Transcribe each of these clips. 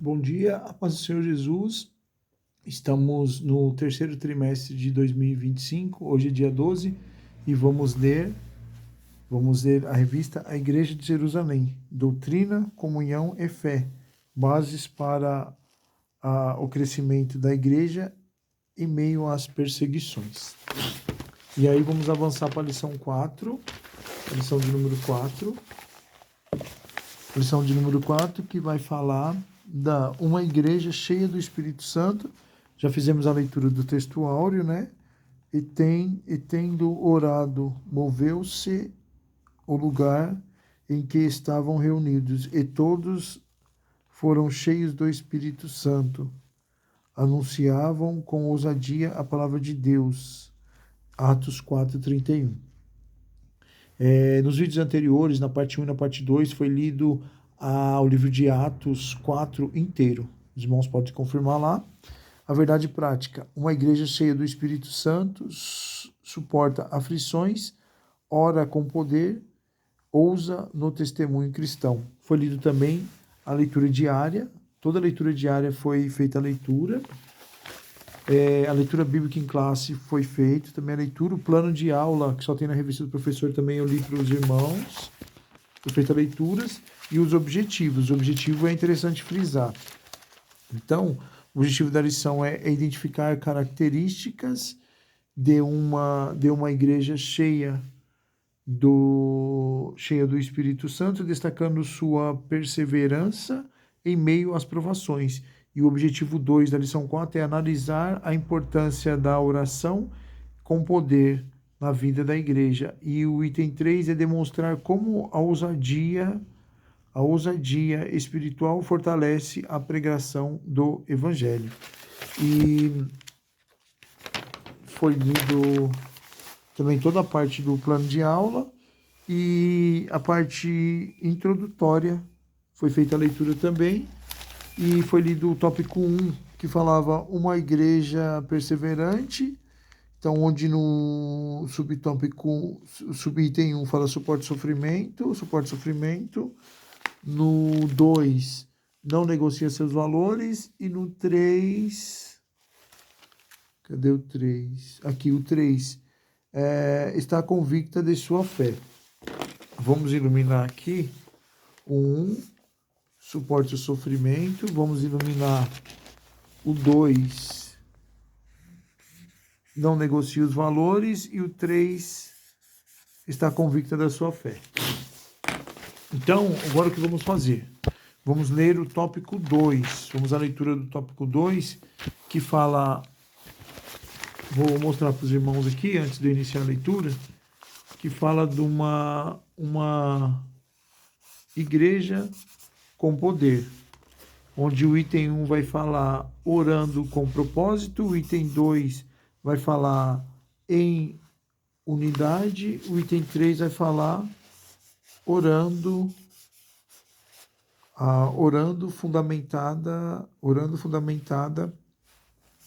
Bom dia, a paz do Senhor Jesus. Estamos no terceiro trimestre de 2025, hoje é dia 12, e vamos ler a revista A Igreja de Jerusalém, Doutrina, Comunhão e Fé, bases para o crescimento da igreja em meio às perseguições. E aí vamos avançar para a lição 4, a lição de número 4, que vai falar da uma igreja cheia do Espírito Santo. Já fizemos a leitura do texto áureo, né? E tendo orado, moveu-se o lugar em que estavam reunidos, e todos foram cheios do Espírito Santo. Anunciavam com ousadia a palavra de Deus. Atos 4:31. Nos vídeos anteriores, na parte 1 e na parte 2, foi lido o livro de Atos 4 inteiro. Os irmãos podem confirmar lá. A verdade prática: uma igreja cheia do Espírito Santo suporta aflições, ora com poder, ousa no testemunho cristão. Foi lido também a leitura diária. Toda a leitura diária foi feita a leitura. A leitura bíblica em classe foi feita, também a leitura, o plano de aula, que só tem na revista do professor, também eu li para os irmãos, foi feita leituras, e os objetivos. O objetivo é interessante frisar. Então, o objetivo da lição é identificar características de uma igreja cheia do Espírito Santo, destacando sua perseverança em meio às provações. E o objetivo 2 da lição 4 é analisar a importância da oração com poder na vida da igreja. E o item 3 é demonstrar como a ousadia espiritual fortalece a pregação do Evangelho. E foi lido também toda a parte do plano de aula, e a parte introdutória foi feita a leitura também, e foi lido o tópico 1, que falava uma igreja perseverante. Então, onde no subtópico, subitem 1 fala suporte e sofrimento. No 2, não negocia seus valores. E no 3, cadê o 3? Aqui, o 3, está convicta de sua fé. Vamos iluminar aqui o 1, suporte ao sofrimento. Vamos iluminar o 2, não negocia os valores. E o 3, está convicta da sua fé. Então, agora o que vamos fazer? Vamos ler o tópico 2. Vamos à leitura do tópico 2, que fala... Vou mostrar para os irmãos aqui, antes de eu iniciar a leitura, que fala de uma igreja com poder, onde o item 1 vai falar orando com propósito, o item 2 vai falar em unidade, o item 3 vai falar orando fundamentada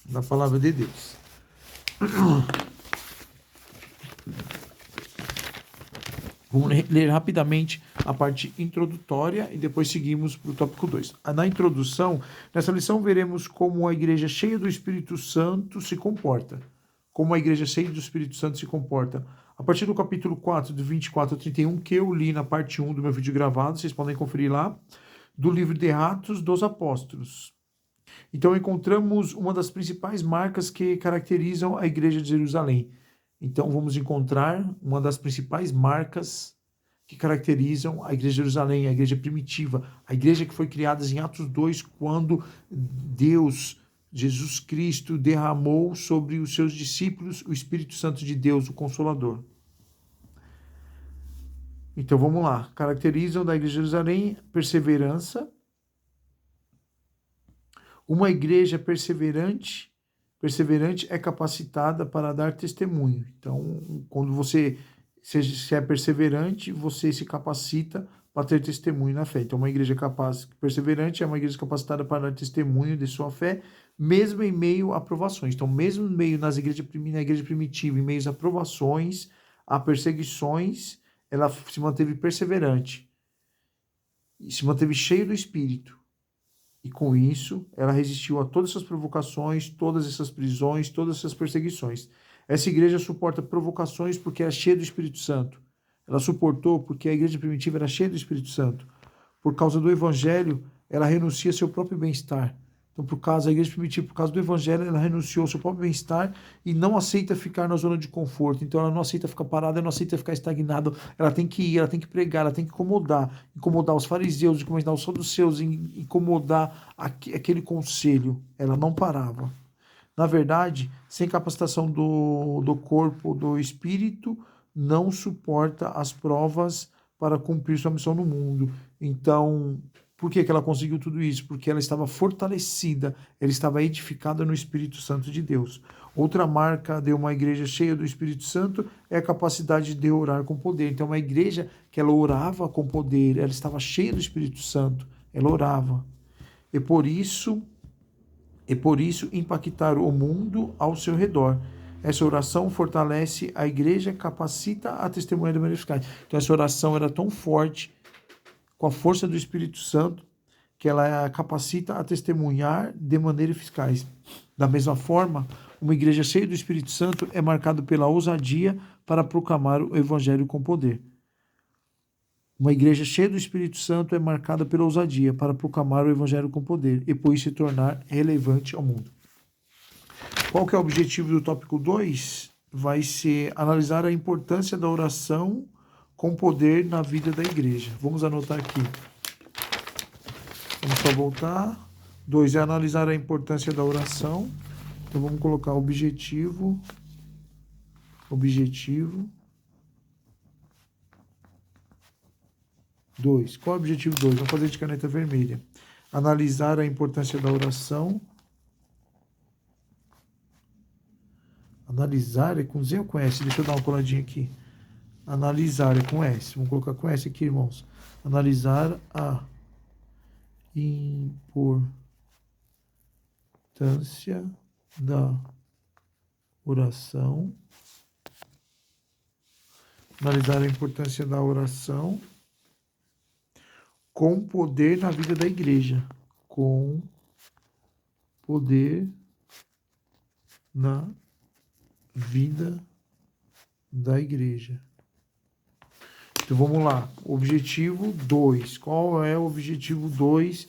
na palavra de Deus. Vamos ler rapidamente a parte introdutória e depois seguimos para o tópico 2. Na introdução, nessa lição veremos como a igreja cheia do Espírito Santo se comporta. Como a igreja cheia do Espírito Santo se comporta. A partir do capítulo 4, do 24 a 31, que eu li na parte 1 do meu vídeo gravado, vocês podem conferir lá, do livro de Atos dos Apóstolos. Então encontramos uma das principais marcas que caracterizam a igreja de Jerusalém. Então vamos encontrar uma das principais marcas que caracterizam a igreja de Jerusalém, a igreja primitiva, a igreja que foi criada em Atos 2, quando Deus, Jesus Cristo, derramou sobre os seus discípulos o Espírito Santo de Deus, o Consolador. Então vamos lá. Caracterizam da igreja de Jerusalém perseverança. Uma igreja perseverante é capacitada para dar testemunho. Então, quando você se é perseverante, você se capacita para ter testemunho na fé. Então, uma igreja perseverante é uma igreja capacitada para dar testemunho de sua fé, mesmo em meio a provações. Então, mesmo na igreja primitiva, em meio a provações, a perseguições, ela se manteve perseverante e se manteve cheia do Espírito. E com isso, ela resistiu a todas essas provocações, todas essas prisões, todas essas perseguições. Essa igreja suporta provocações porque é cheia do Espírito Santo. Ela suportou porque a igreja primitiva era cheia do Espírito Santo. Por causa do evangelho, ela renuncia ao seu próprio bem-estar. Então, por causa da igreja primitiva, por causa do evangelho, ela renunciou ao seu próprio bem-estar e não aceita ficar na zona de conforto. Então, ela não aceita ficar parada, ela não aceita ficar estagnada. Ela tem que ir, ela tem que pregar, ela tem que incomodar os fariseus, incomodar os saduceus, incomodar aquele conselho. Ela não parava. Na verdade, sem capacitação do corpo, do espírito, não suporta as provas para cumprir sua missão no mundo. Então, por que ela conseguiu tudo isso? Porque ela estava fortalecida, ela estava edificada no Espírito Santo de Deus. Outra marca de uma igreja cheia do Espírito Santo é a capacidade de orar com poder. Então, uma igreja que ela orava com poder, ela estava cheia do Espírito Santo, ela orava. E por isso impactar o mundo ao seu redor. Essa oração fortalece a igreja, capacita a testemunha de maneira eficaz. Então essa oração era tão forte, com a força do Espírito Santo, que ela capacita a testemunhar de maneira eficaz. Da mesma forma, uma igreja cheia do Espírito Santo é marcada pela ousadia para proclamar o evangelho com poder. Uma igreja cheia do Espírito Santo é marcada pela ousadia para proclamar o evangelho com poder e por isso se tornar relevante ao mundo. Qual que é o objetivo do tópico 2? Vai ser analisar a importância da oração com poder na vida da igreja. Vamos anotar aqui. Vamos só voltar. 2 é analisar a importância da oração. Então vamos colocar objetivo. 2. Qual é o objetivo 2? Vamos fazer de caneta vermelha. Analisar a importância da oração. Analisar é com Z ou com S? Deixa eu dar uma coladinha aqui. Analisar é com S. Vamos colocar com S aqui, irmãos. Analisar a importância da oração. Analisar a importância da oração com poder na vida da igreja. Com poder na vida da igreja. Então vamos lá. Objetivo 2. Qual é o objetivo 2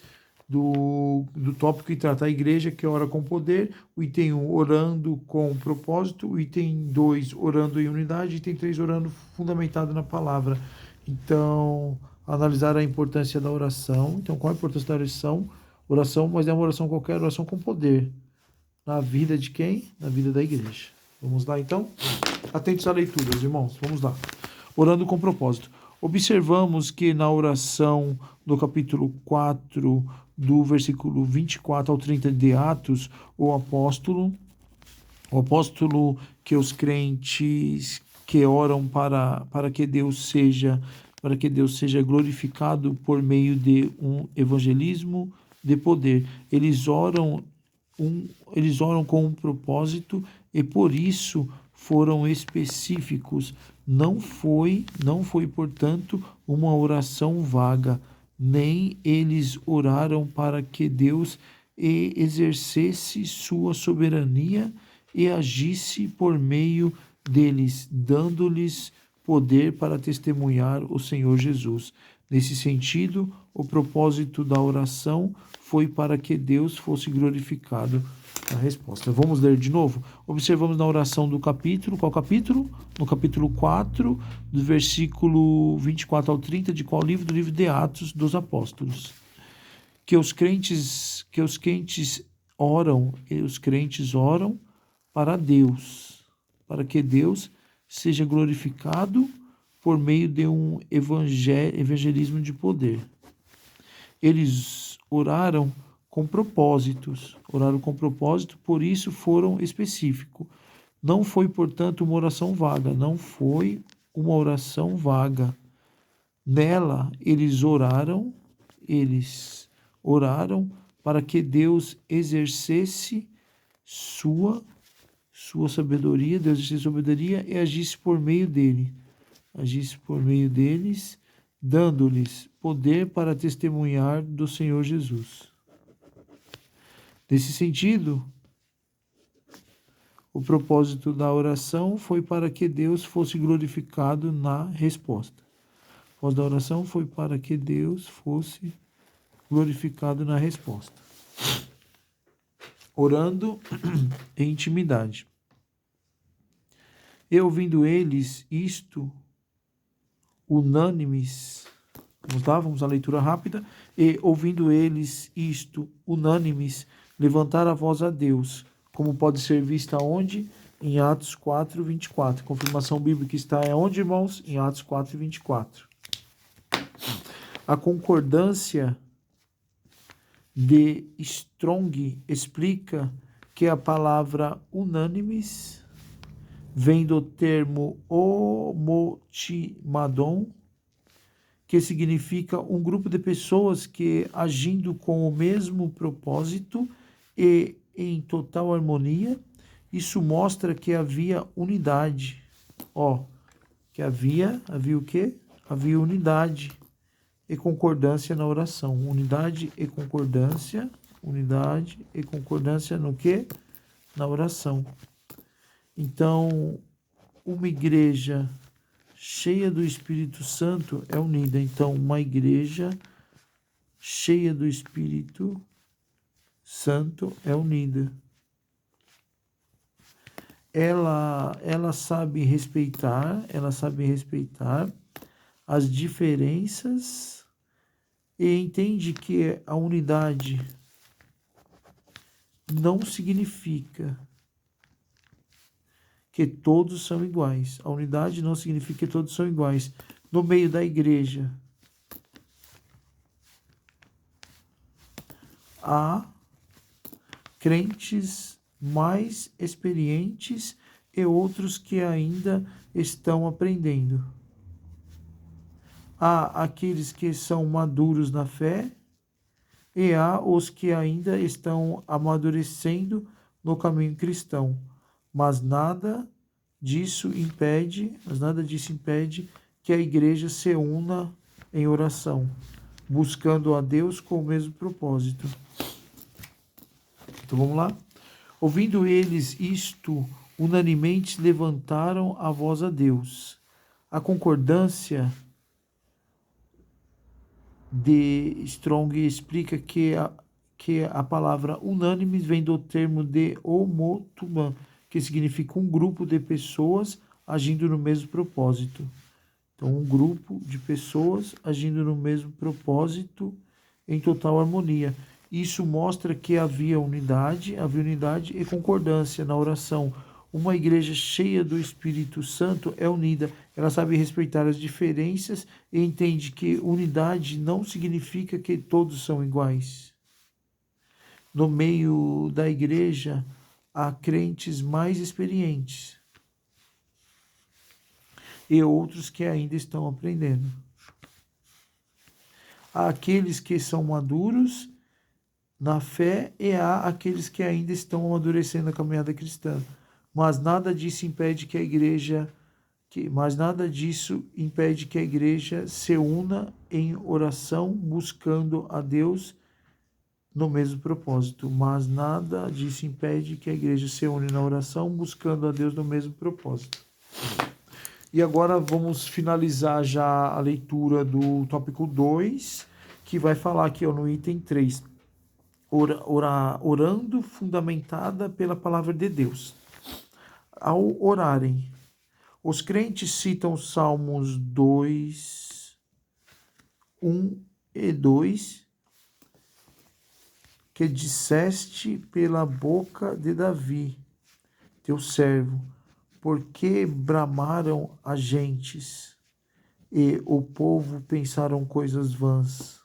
do tópico que trata a igreja, que ora com poder? O item 1, orando com propósito. O item 2, orando em unidade. O item 3, orando fundamentado na palavra. Então, analisar a importância da oração. Então, qual a importância da oração? Oração, mas não é uma oração qualquer, oração com poder. Na vida de quem? Na vida da igreja. Vamos lá, então? Atentos à leitura, irmãos. Vamos lá. Orando com propósito. Observamos que na oração do capítulo 4, do versículo 24 ao 30 de Atos, o apóstolo que os crentes que oram para que Deus seja glorificado por meio de um evangelismo de poder. Eles oram com um propósito e por isso foram específicos. Não foi, portanto, uma oração vaga, nem eles oraram para que Deus exercesse sua soberania e agisse por meio deles, dando-lhes poder para testemunhar o Senhor Jesus. Nesse sentido, o propósito da oração foi para que Deus fosse glorificado. A resposta. Vamos ler de novo? Observamos na oração do capítulo, qual capítulo? No capítulo 4, do versículo 24 ao 30, de qual livro? Do livro de Atos dos Apóstolos. Que os crentes oram para Deus, para que Deus seja glorificado por meio de um evangelismo de poder. Eles oraram com propósitos, por isso foram específicos. Não foi, portanto, uma oração vaga, Nela, eles oraram para que Deus exercesse sua sabedoria, e agisse por meio deles, dando-lhes poder para testemunhar do Senhor Jesus. Nesse sentido, o propósito da oração foi para que Deus fosse glorificado na resposta. O propósito da oração foi para que Deus fosse glorificado na resposta. Orando em intimidade. E ouvindo eles isto, unânimes, vamos à leitura rápida. E ouvindo eles isto, unânimes, levantaram a voz a Deus, como pode ser vista onde? Em Atos 4, 24. Confirmação bíblica está onde, irmãos? Em Atos 4, 24. A concordância de Strong explica que a palavra unânimes vem do termo homotimadon, que significa um grupo de pessoas que, agindo com o mesmo propósito e em total harmonia, isso mostra que havia unidade. Que havia o quê? Havia unidade e concordância na oração. Unidade e concordância no quê? Na oração. Então, uma igreja cheia do Espírito Santo é unida. Então, uma igreja cheia do Espírito Santo é unida. Ela sabe respeitar as diferenças e entende que a unidade não significa que todos são iguais. A unidade não significa que todos são iguais. No meio da igreja, há crentes mais experientes e outros que ainda estão aprendendo. Há aqueles que são maduros na fé e há os que ainda estão amadurecendo no caminho cristão. Mas nada disso impede que a igreja se una em oração, buscando a Deus com o mesmo propósito. Então vamos lá. Ouvindo eles isto, unanimemente levantaram a voz a Deus. A concordância de Strong explica que a palavra unânime vem do termo de homotuman, que significa um grupo de pessoas agindo no mesmo propósito. Então, um grupo de pessoas agindo no mesmo propósito em total harmonia. Isso mostra que havia unidade e concordância na oração. Uma igreja cheia do Espírito Santo é unida. Ela sabe respeitar as diferenças e entende que unidade não significa que todos são iguais. No meio da igreja, há crentes mais experientes e outros que ainda estão aprendendo. Há aqueles que são maduros na fé e há aqueles que ainda estão amadurecendo a caminhada cristã. Mas nada disso impede que a igreja se una em oração, buscando a Deus no mesmo propósito. Mas nada disso impede que a igreja se une na oração, buscando a Deus no mesmo propósito. E agora vamos finalizar já a leitura do tópico 2, que vai falar aqui no item 3. Orando fundamentada pela palavra de Deus. Ao orarem, os crentes citam Salmos 2, 1 e 2, que disseste pela boca de Davi, teu servo, porque bramaram as gentes e o povo pensaram coisas vãs.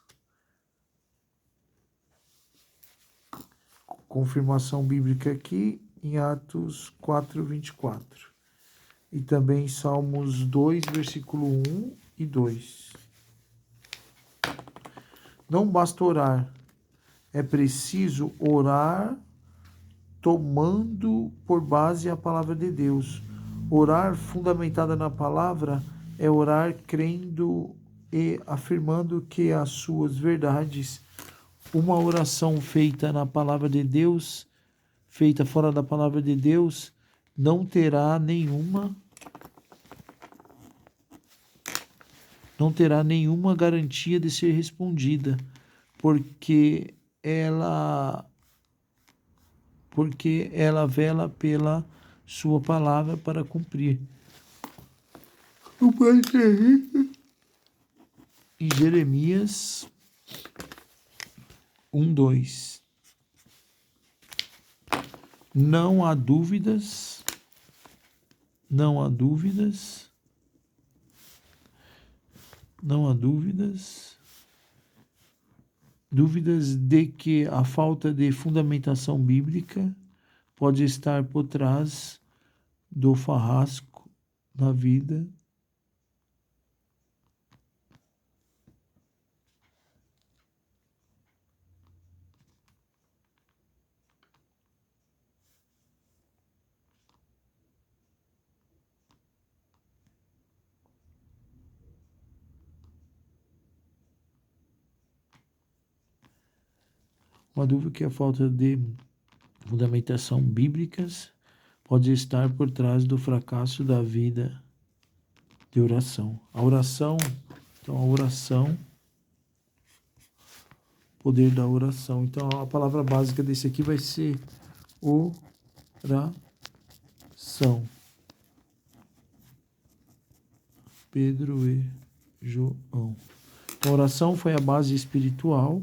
Confirmação bíblica aqui em Atos 4, 24. E também Salmos 2, versículo 1 e 2. Não basta orar, é preciso orar tomando por base a palavra de Deus. Orar fundamentada na palavra é orar crendo e afirmando que as suas verdades uma oração feita na palavra de Deus, feita fora da palavra de Deus, não terá nenhuma garantia de ser respondida, porque ela vela pela sua palavra para cumprir. O mais terrível em Jeremias 1:2. Não há dúvidas de que a falta de fundamentação bíblica pode estar por trás do farrasco na vida uma dúvida que a falta de fundamentação bíblicas pode estar por trás do fracasso da vida de oração. A oração, poder da oração. Então, a palavra básica desse aqui vai ser oração. Pedro e João. Então, a oração foi a base espiritual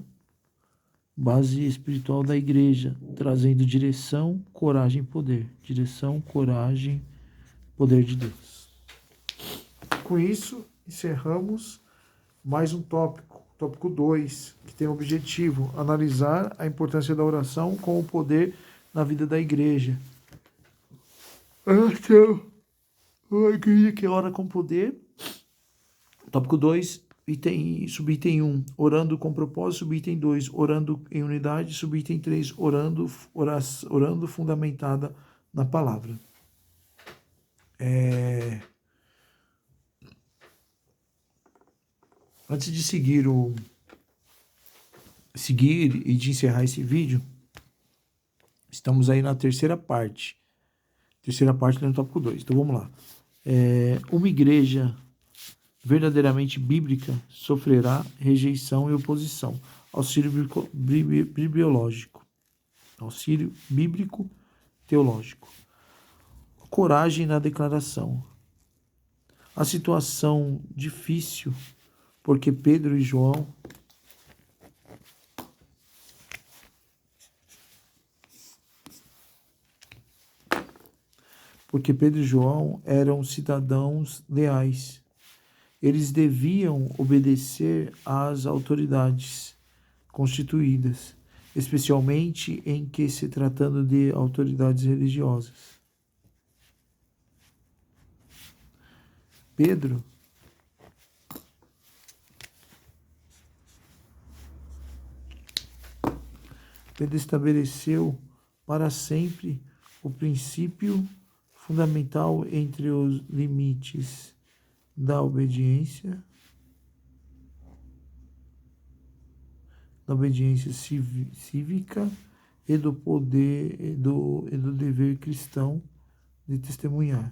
da igreja, trazendo direção, coragem e poder. Direção, coragem, poder de Deus. Com isso, encerramos mais um tópico 2, que tem o objetivo analisar a importância da oração com o poder na vida da igreja. Uma igreja que ora com poder. Tópico 2, subitem 1, orando com propósito, subitem 2, orando em unidade, subitem 3, orando fundamentada na palavra. Antes de seguir e de encerrar esse vídeo, estamos aí na terceira parte do tópico 2. Então vamos lá. Uma igreja verdadeiramente bíblica sofrerá rejeição e oposição. Auxílio bibliológico. Auxílio bíblico teológico. Coragem na declaração. A situação difícil, porque Pedro e João eram cidadãos leais. Eles deviam obedecer às autoridades constituídas, especialmente em que se tratando de autoridades religiosas. Pedro estabeleceu para sempre o princípio fundamental entre os limites da obediência cívica e do poder e do dever cristão de testemunhar.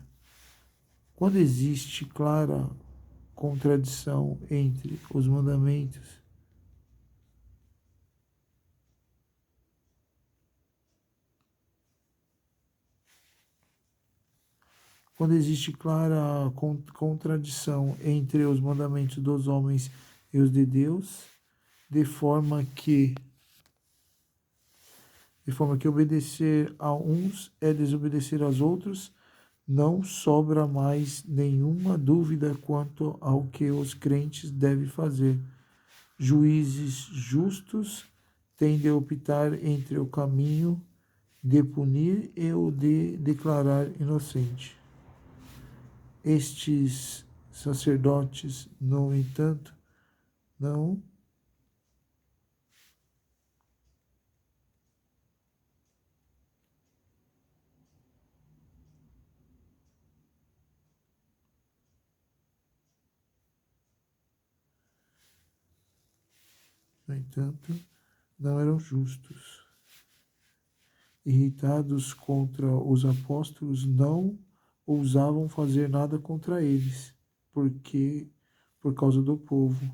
Quando existe clara contradição entre os mandamentos dos homens e os de Deus, de forma que obedecer a uns é desobedecer aos outros, não sobra mais nenhuma dúvida quanto ao que os crentes devem fazer. Juízes justos têm de optar entre o caminho de punir e o de declarar inocente. Estes sacerdotes, no entanto, não não eram justos. Irritados contra os apóstolos, não ousavam fazer nada contra eles, porque por causa do povo.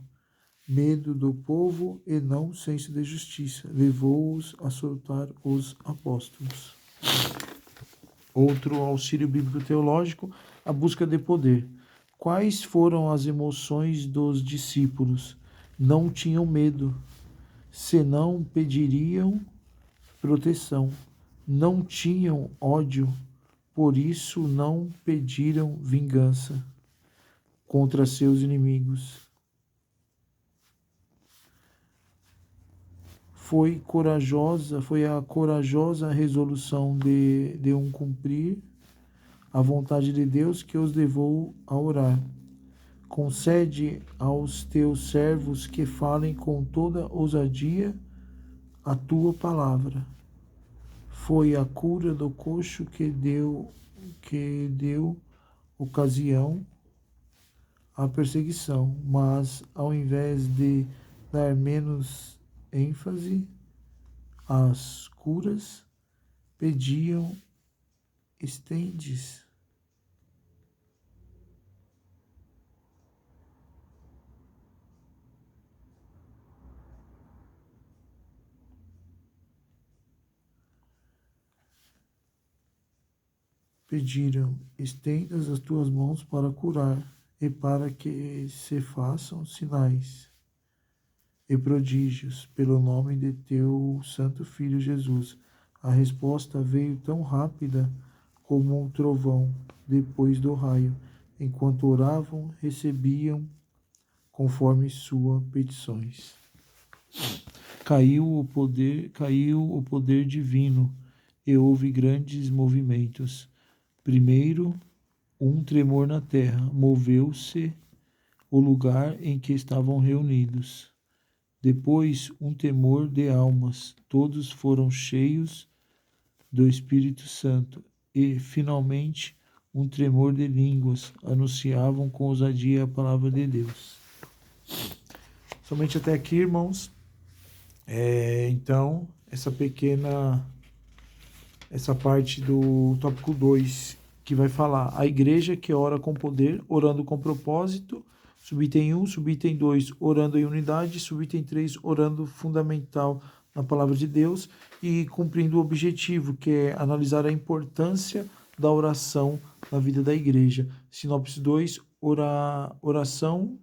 Medo do povo e não senso de justiça levou-os a soltar os apóstolos. Outro auxílio bíblico teológico, a busca de poder. Quais foram as emoções dos discípulos? Não tinham medo, senão pediriam proteção. Não tinham ódio, por isso não pediram vingança contra seus inimigos. Foi a corajosa resolução de cumprir a vontade de Deus que os levou a orar. Concede aos teus servos que falem com toda ousadia a tua palavra. Foi a cura do coxo que deu ocasião à perseguição, mas ao invés de dar menos ênfase às curas, pediam estendes. Pediram, estendas as tuas mãos para curar e para que se façam sinais e prodígios pelo nome de teu santo Filho Jesus. A resposta veio tão rápida como um trovão depois do raio. Enquanto oravam, recebiam conforme suas petições. Caiu o poder divino e houve grandes movimentos. Primeiro, um tremor na terra, moveu-se o lugar em que estavam reunidos. Depois, um temor de almas, todos foram cheios do Espírito Santo. E, finalmente, um tremor de línguas, anunciavam com ousadia a palavra de Deus. Somente até aqui, irmãos. Então, essa parte do tópico 2, que vai falar a igreja que ora com poder, orando com propósito, subitem 1, subitem 2, orando em unidade, subitem 3, orando fundamental na palavra de Deus e cumprindo o objetivo, que é analisar a importância da oração na vida da igreja. Sinopse 2, oração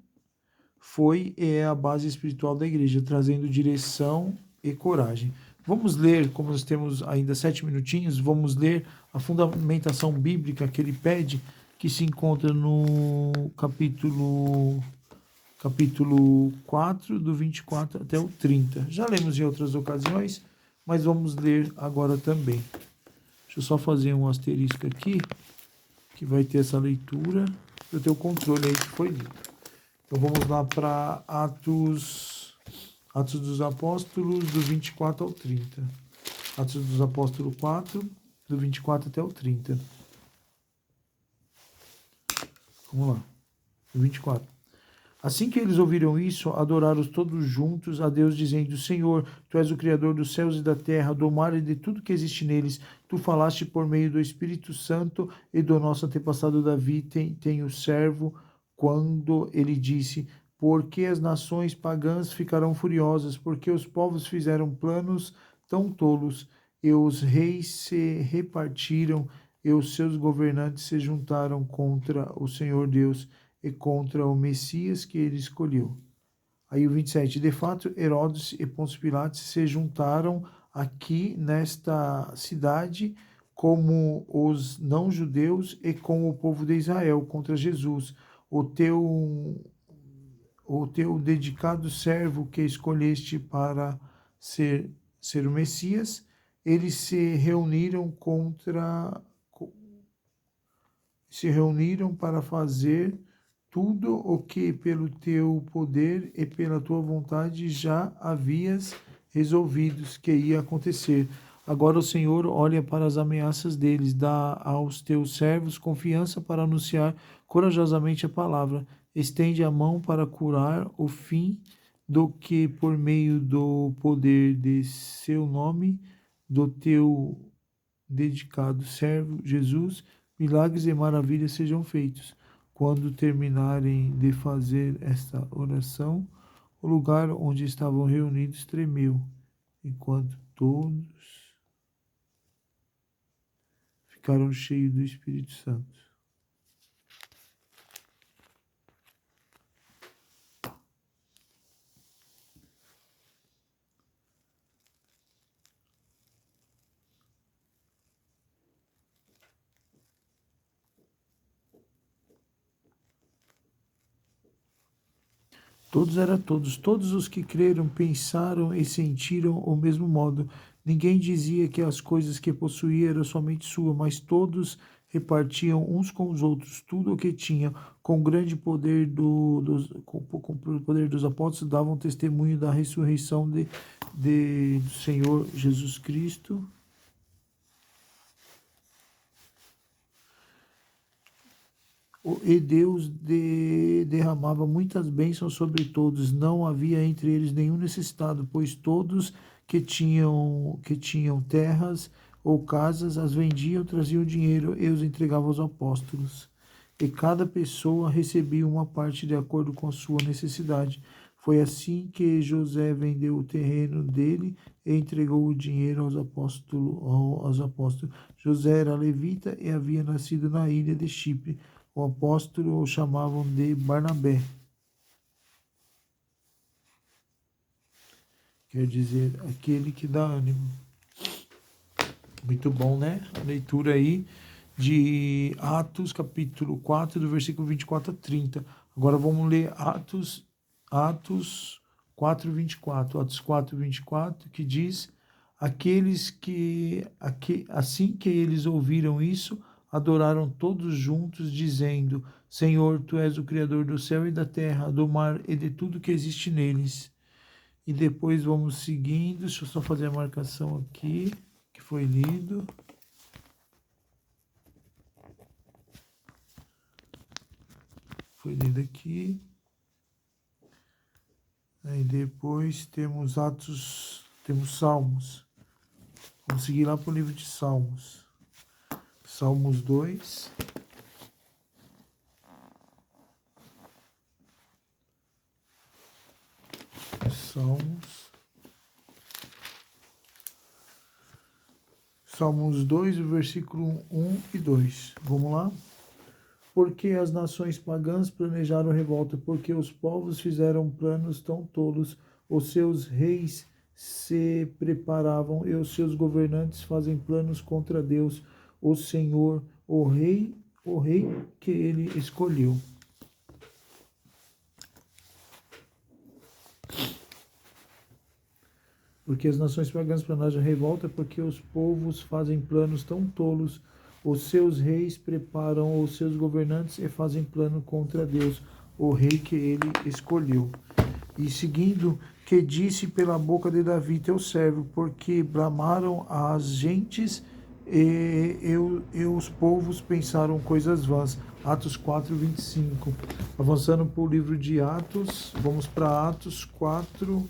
foi e é a base espiritual da igreja, trazendo direção e coragem. Vamos ler, como nós temos ainda 7 minutinhos, vamos ler a fundamentação bíblica que ele pede, que se encontra no capítulo 4, do 24 até o 30. Já lemos em outras ocasiões, mas vamos ler agora também. Deixa eu só fazer um asterisco aqui, que vai ter essa leitura, para ter o controle aí que foi dito. Então vamos lá para Atos dos Apóstolos, do 24 ao 30. Atos dos Apóstolos 4, do 24 até o 30. Vamos lá. 24. Assim que eles ouviram isso, adoraram todos juntos a Deus, dizendo: Senhor, Tu és o Criador dos céus e da terra, do mar e de tudo que existe neles. Tu falaste por meio do Espírito Santo e do nosso antepassado Davi, tem o servo, quando ele disse: porque as nações pagãs ficarão furiosas, porque os povos fizeram planos tão tolos, e os reis se repartiram, e os seus governantes se juntaram contra o Senhor Deus e contra o Messias que ele escolheu. Aí o 27, de fato, Herodes e Pôncio Pilatos se juntaram aqui nesta cidade como os não-judeus e com o povo de Israel contra Jesus, o teu dedicado servo que escolheste para ser o Messias. Eles se reuniram para fazer tudo o que pelo teu poder e pela tua vontade já havias resolvido que ia acontecer. Agora o Senhor olha para as ameaças deles, dá aos teus servos confiança para anunciar corajosamente a palavra. Estende a mão para curar o fim do que por meio do poder de seu nome, do teu dedicado servo Jesus, milagres e maravilhas sejam feitos. Quando terminarem de fazer esta oração, o lugar onde estavam reunidos tremeu, enquanto todos ficaram cheios do Espírito Santo. Todos os que creram, pensaram e sentiram o mesmo modo. Ninguém dizia que as coisas que possuía eram somente sua, mas todos repartiam uns com os outros tudo o que tinham. Com grande poder com o poder dos apóstolos, davam testemunho da ressurreição do Senhor Jesus Cristo. E Deus derramava muitas bênçãos sobre todos. Não havia entre eles nenhum necessitado, pois todos que tinham terras ou casas as vendiam, traziam dinheiro e os entregavam aos apóstolos. E cada pessoa recebia uma parte de acordo com a sua necessidade. Foi assim que José vendeu o terreno dele e entregou o dinheiro aos apóstolos. José era levita e havia nascido na ilha de Chipre. O apóstolo o chamavam de Barnabé, quer dizer, aquele que dá ânimo. Muito bom, né? A leitura aí de Atos, capítulo 4, do versículo 24 a 30. Agora vamos ler Atos 4, 24. Atos 4, 24, que diz: assim que eles ouviram isso, adoraram todos juntos, dizendo: Senhor, tu és o Criador do céu e da terra, do mar e de tudo que existe neles. E depois vamos seguindo, deixa eu só fazer a marcação aqui, que foi lido. Foi lido aqui. Aí depois temos Salmos. Vamos seguir lá para o livro de Salmos. Salmos 2. Salmos 2, o versículo 1 e 2. Vamos lá? Porque as nações pagãs planejaram revolta, porque os povos fizeram planos tão tolos, os seus reis se preparavam e os seus governantes fazem planos contra Deus, o Senhor, o rei que ele escolheu. Porque as nações pagãs planejam revolta, porque os povos fazem planos tão tolos, os seus reis preparam os seus governantes e fazem plano contra Deus, o rei que ele escolheu. E seguindo, que disse pela boca de Davi, teu servo, porque bramaram as gentes e os povos pensaram coisas vãs. Atos 4, 25. Avançando para o livro de Atos, vamos para Atos 4,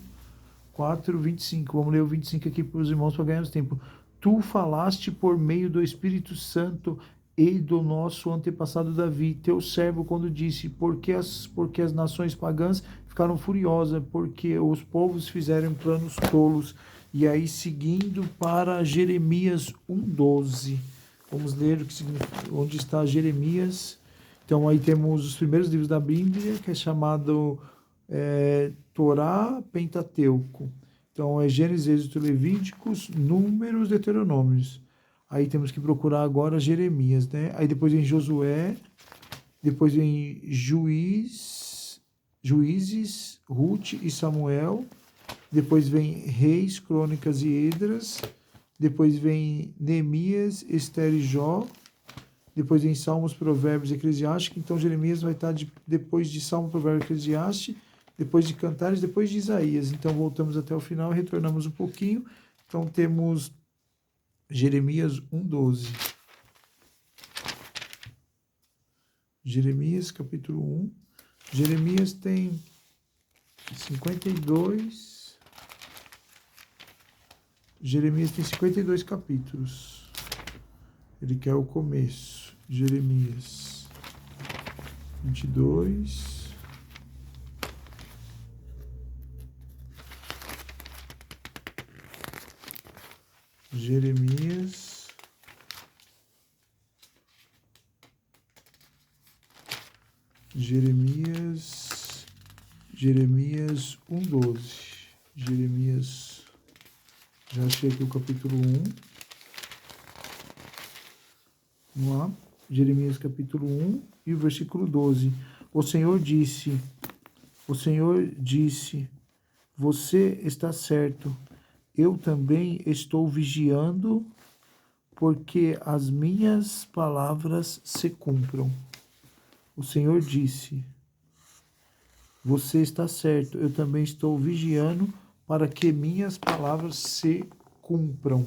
25. Vamos ler o 25 aqui para os irmãos para ganharmos tempo. Tu falaste por meio do Espírito Santo e do nosso antepassado Davi, teu servo, quando disse: porque as nações pagãs ficaram furiosas, porque os povos fizeram planos tolos. E aí, seguindo para Jeremias 1:12. Vamos ler o que significa, onde está Jeremias. Então, aí temos os primeiros livros da Bíblia, que é chamado Torá, Pentateuco. Então, é Gênesis, Êxodo, Levíticos, Números, Deuteronômios. Aí temos que procurar agora Jeremias, né? Aí depois vem Josué, depois vem Juízes, Ruth e Samuel, depois vem Reis, Crônicas e Esdras, depois vem Neemias, Esther e Jó, depois vem Salmos, Provérbios e Eclesiastes. Então Jeremias vai estar depois de Salmo, Provérbio e Eclesiastes, depois de Cantares, depois de Isaías. Então voltamos até o final e retornamos um pouquinho. Então temos Jeremias 1:12. Jeremias capítulo 1. Jeremias tem 52. Jeremias tem 52 capítulos. Ele quer o começo. Jeremias 22. Jeremias 1:12. Jeremias, já achei aqui o capítulo 1. Vamos lá. Jeremias capítulo 1 e o versículo 12. O Senhor disse, você está certo, eu também estou vigiando, porque as minhas palavras se cumpram. O Senhor disse, você está certo, eu também estou vigiando para que minhas palavras se cumpram.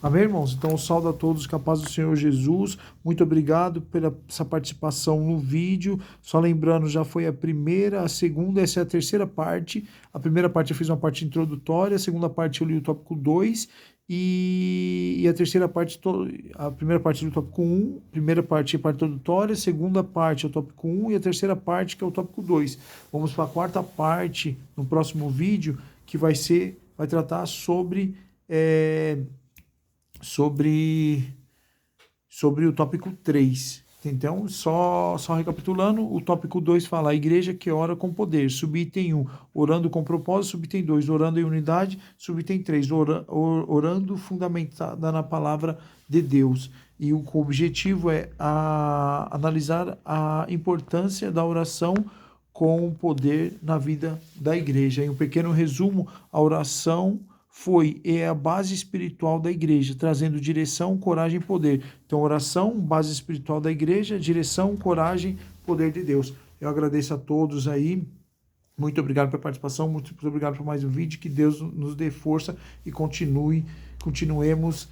Amém, irmãos? Então, saúdo a todos com a paz do Senhor Jesus. Muito obrigado pela essa participação no vídeo. Só lembrando, já foi a primeira, a segunda, essa é a terceira parte. A primeira parte eu fiz uma parte introdutória, a segunda parte eu li o tópico 2 e a terceira parte, a primeira parte do tópico 1, primeira parte é a parte introdutória, a segunda parte é o tópico 1 e a terceira parte que é o tópico 2. Vamos para a quarta parte no próximo vídeo, que vai tratar sobre o tópico 3. Então, só recapitulando, o tópico 2 fala a igreja que ora com poder. Subitem 1, orando com propósito. Subitem 2, orando em unidade. Subitem 3, orando fundamentada na palavra de Deus. E o objetivo é analisar a importância da oração com poder na vida da igreja. Em um pequeno resumo, a oração foi e é a base espiritual da igreja, trazendo direção, coragem e poder. Então, oração, base espiritual da igreja, direção, coragem, poder de Deus. Eu agradeço a todos aí. Muito obrigado pela participação, muito obrigado por mais um vídeo. Que Deus nos dê força e continuemos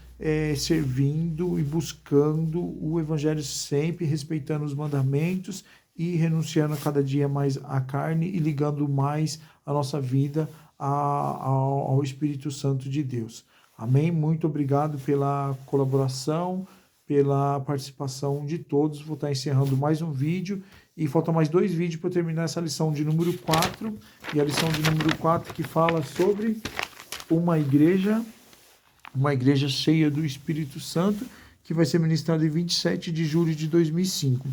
servindo e buscando o Evangelho sempre, respeitando os mandamentos e renunciando a cada dia mais à carne e ligando mais a nossa vida ao Espírito Santo de Deus. Amém? Muito obrigado pela colaboração, pela participação de todos. Vou estar encerrando mais um vídeo e faltam mais 2 vídeos para terminar essa lição de número 4. E a lição de número 4 que fala sobre uma igreja cheia do Espírito Santo, que vai ser ministrada em 27 de julho de 2005.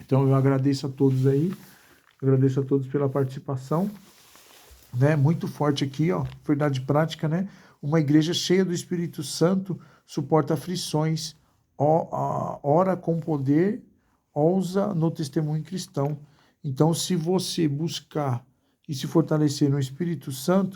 Então eu agradeço a todos aí, agradeço a todos pela participação, né? Muito forte aqui, ó, verdade prática, né? Uma igreja cheia do Espírito Santo suporta aflições, ora com poder, ousa no testemunho cristão. Então, se você buscar e se fortalecer no Espírito Santo,